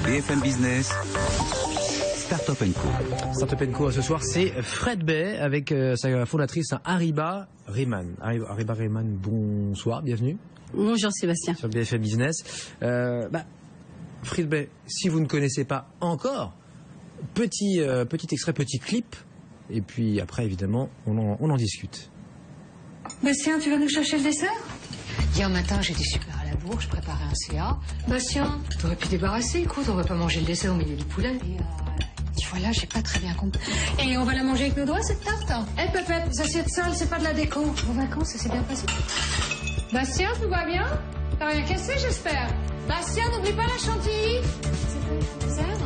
BFM Business, Startup Co. Startup Co ce soir, c'est Fred Bay avec sa fondatrice Ariba Rehman. Ariba Rehman, bonsoir, bienvenue. Bonjour Sébastien. Sur BFM Business. Fred Bay, si vous ne connaissez pas encore, petit extrait, petit clip, et puis après évidemment on en discute. Bastien, tu vas nous chercher le dessert? Hier matin, j'étais super à la bourre, je préparais un CA. Bastien, t'aurais pu débarrasser, écoute, on va pas manger le dessert au milieu du poulet. Et tu vois là, j'ai pas très bien compris. Et on va la manger avec nos doigts, cette tarte? Eh, Pépette, les assiettes sales, c'est pas de la déco. Vos vacances, ça s'est bien passé? Bastien, tout va bien? T'as rien cassé, j'espère? Bastien, n'oublie pas la chantilly. C'est pas le dessert?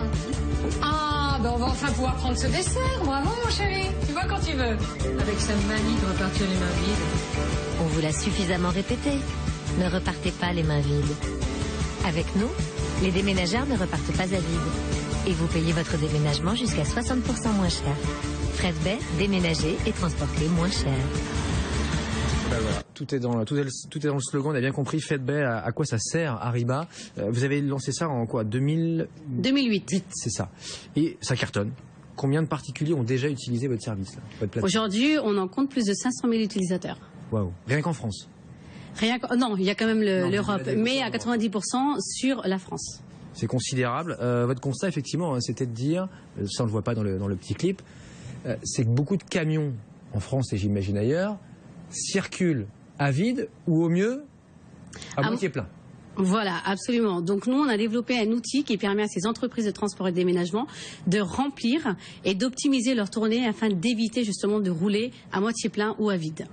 Ah, ben on va enfin pouvoir prendre ce dessert. Bravo, mon chéri. Tu vois quand tu veux. Avec sa manie de repartir les mains vides. On vous l'a suffisamment répété. Ne repartez pas les mains vides. Avec nous, les déménageurs ne repartent pas à vide. Et vous payez votre déménagement jusqu'à 60% moins cher. Fred Bay, déménager et transporter moins cher. Ben voilà, tout est dans le slogan, on a bien compris. Fred Bay, à quoi ça sert, Ariba. Vous avez lancé ça en quoi, 2008. C'est ça. Et ça cartonne. Combien de particuliers ont déjà utilisé votre service, là, votre plateforme? Aujourd'hui, on en compte plus de 500 000 utilisateurs. Waouh. Rien qu'en France? Non, il y a quand même l'Europe, mais à 90% sur la France. C'est considérable. Votre constat, effectivement, c'était de dire, ça on ne le voit pas dans le petit clip, c'est que beaucoup de camions en France et j'imagine ailleurs circulent à vide ou au mieux à moitié plein. Voilà, absolument. Donc nous, on a développé un outil qui permet à ces entreprises de transport et de déménagement de remplir et d'optimiser leur tournée afin d'éviter justement de rouler à moitié plein ou à vide.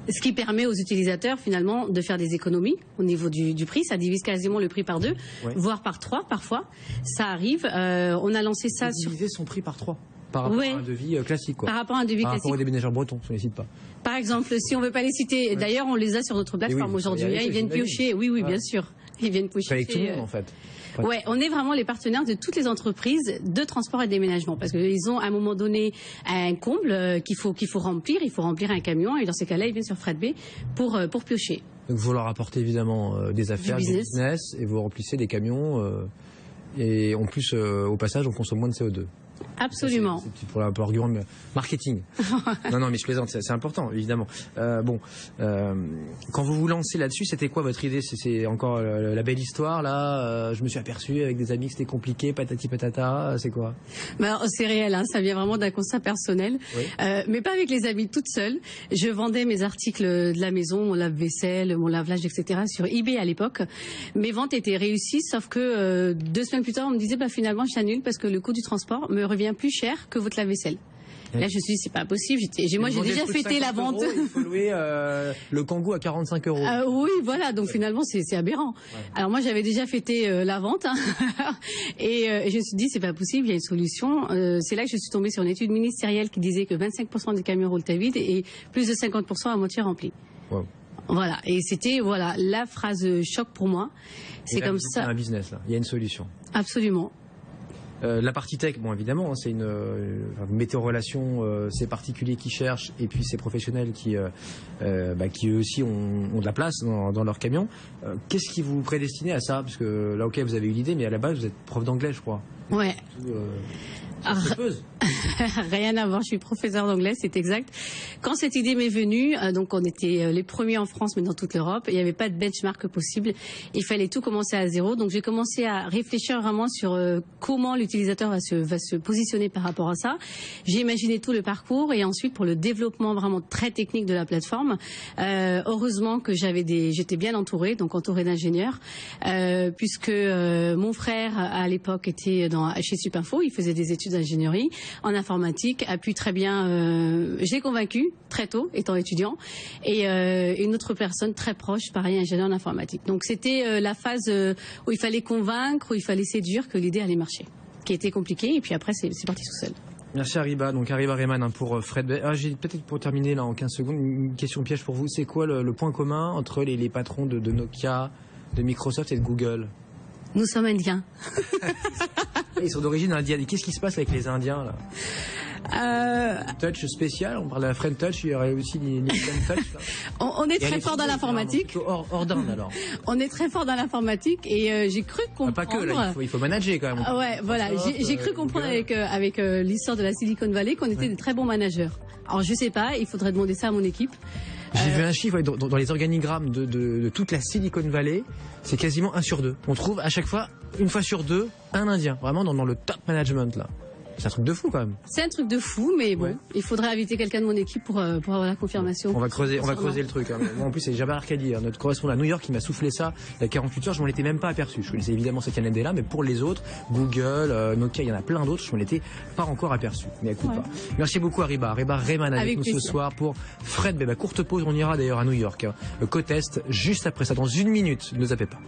Ce qui permet aux utilisateurs finalement de faire des économies au niveau du prix. Ça divise quasiment le prix par 2, voire par 3 parfois. Ça arrive. On a lancé ça sur... Diviser son prix par 3 par rapport à un devis classique, quoi. Par rapport à un devis classique. Par rapport aux déménageurs bretons, on ne les cite pas. Par exemple, si on ne veut pas les citer, d'ailleurs on les a sur notre plateforme aujourd'hui. Ils viennent piocher, oui, bien sûr. Ils viennent piocher. Avec tout le monde en fait. Ouais, on est vraiment les partenaires de toutes les entreprises de transport et de déménagement parce qu'ils ont à un moment donné un comble qu'il faut remplir. Il faut remplir un camion et dans ces cas-là, ils viennent sur Fred Bay pour piocher. Donc vous leur apportez évidemment des affaires, du business et vous remplissez des camions et en plus au passage on consomme moins de CO2. Absolument. C'est pour l'argument de marketing. non, mais je plaisante, c'est important, évidemment. Quand vous vous lancez là-dessus, c'était quoi votre idée? C'est encore la belle histoire, là je me suis aperçu avec des amis que c'était compliqué, patati patata, c'est quoi? C'est réel, hein, ça vient vraiment d'un constat personnel, mais pas avec les amis, toute seule. Je vendais mes articles de la maison, mon lave-vaisselle, mon lave-linge, etc. sur eBay à l'époque. Mes ventes étaient réussies, sauf que 2 semaines plus tard, on me disait finalement j'annule parce que le coût du transport me revient plus cher que votre lave-vaisselle. Là, je me suis dit, c'est pas possible. Moi, j'ai déjà fêté la vente. Il faut louer le Kangoo à 45 €. Oui, voilà. Donc, finalement, c'est aberrant. Ouais. Alors, moi, j'avais déjà fêté la vente. Hein, et je me suis dit, c'est pas possible, il y a une solution. C'est là que je suis tombée sur une étude ministérielle qui disait que 25% des camions roulent à vide et plus de 50% à moitié remplis. Wow. Voilà. Et c'était, la phrase choc pour moi. C'est comme ça. Il y a un business, là. Il y a une solution. Absolument. La partie tech, bon évidemment, c'est vous mettez en relation ces particuliers qui cherchent et puis ces professionnels qui eux aussi ont de la place dans leur camion. Qu'est-ce qui vous prédestinez à ça? Parce que là, ok, vous avez eu l'idée, mais à la base, vous êtes prof d'anglais, je crois. Ouais. Rien à voir, je suis professeur d'anglais, c'est exact. Quand cette idée m'est venue, donc on était les premiers en France mais dans toute l'Europe, il n'y avait pas de benchmark possible, il fallait tout commencer à zéro, donc j'ai commencé à réfléchir vraiment sur comment l'utilisateur va se positionner par rapport à ça. J'ai imaginé tout le parcours et ensuite pour le développement vraiment très technique de la plateforme, heureusement que j'étais bien entourée, donc entourée d'ingénieurs, puisque mon frère à l'époque était chez Supinfo, il faisait des études d'ingénierie en informatique, a pu très bien, je l'ai convaincu très tôt, étant étudiant, et une autre personne très proche, pareil, ingénieur en informatique. Donc c'était la phase où il fallait convaincre, où il fallait séduire que l'idée allait marcher, qui était compliquée, et puis après c'est parti tout seul. Merci Ariba, donc Ariba Rehman pour Fred Bay. J'ai peut-être pour terminer là en 15 secondes une question piège pour vous. C'est quoi le point commun entre les patrons de Nokia, de Microsoft et de Google? Nous sommes indiens. Ils sont d'origine indienne. Et qu'est-ce qui se passe avec les Indiens là? Touch spécial, on parle de la French Touch, il y aurait aussi l'Indian Touch. Là. On est très fort dans l'informatique. Hors d'Inde alors. On est très fort dans l'informatique et j'ai cru comprendre. Pas que, là, il faut manager quand même. Ouais, voilà. J'ai cru comprendre avec l'histoire de la Silicon Valley qu'on était des très bons managers. Alors je sais pas, il faudrait demander ça à mon équipe. J'ai vu un chiffre dans les organigrammes de toute la Silicon Valley, c'est quasiment 1 sur 2. On trouve à chaque fois, 1 fois sur 2, un Indien. Vraiment dans le top management là. C'est un truc de fou quand même. C'est un truc de fou, mais bon, il faudrait inviter quelqu'un de mon équipe pour avoir la confirmation. On va creuser le truc. Hein. Moi, en plus, c'est Jabbar Arcadi, notre correspondant à New York, qui m'a soufflé ça il y a 48 heures. Je m'en étais même pas aperçu. Je connaissais évidemment cette Canada-là, mais pour les autres, Google, Nokia, il y en a plein d'autres, je m'en étais pas encore aperçu. Mais écoute pas. Merci beaucoup Ariba Rayman avec nous plaisir. Ce soir pour Fred. Courte pause, on ira d'ailleurs à New York. Côte Est, juste après ça, dans 1 minute. Ne zappez pas.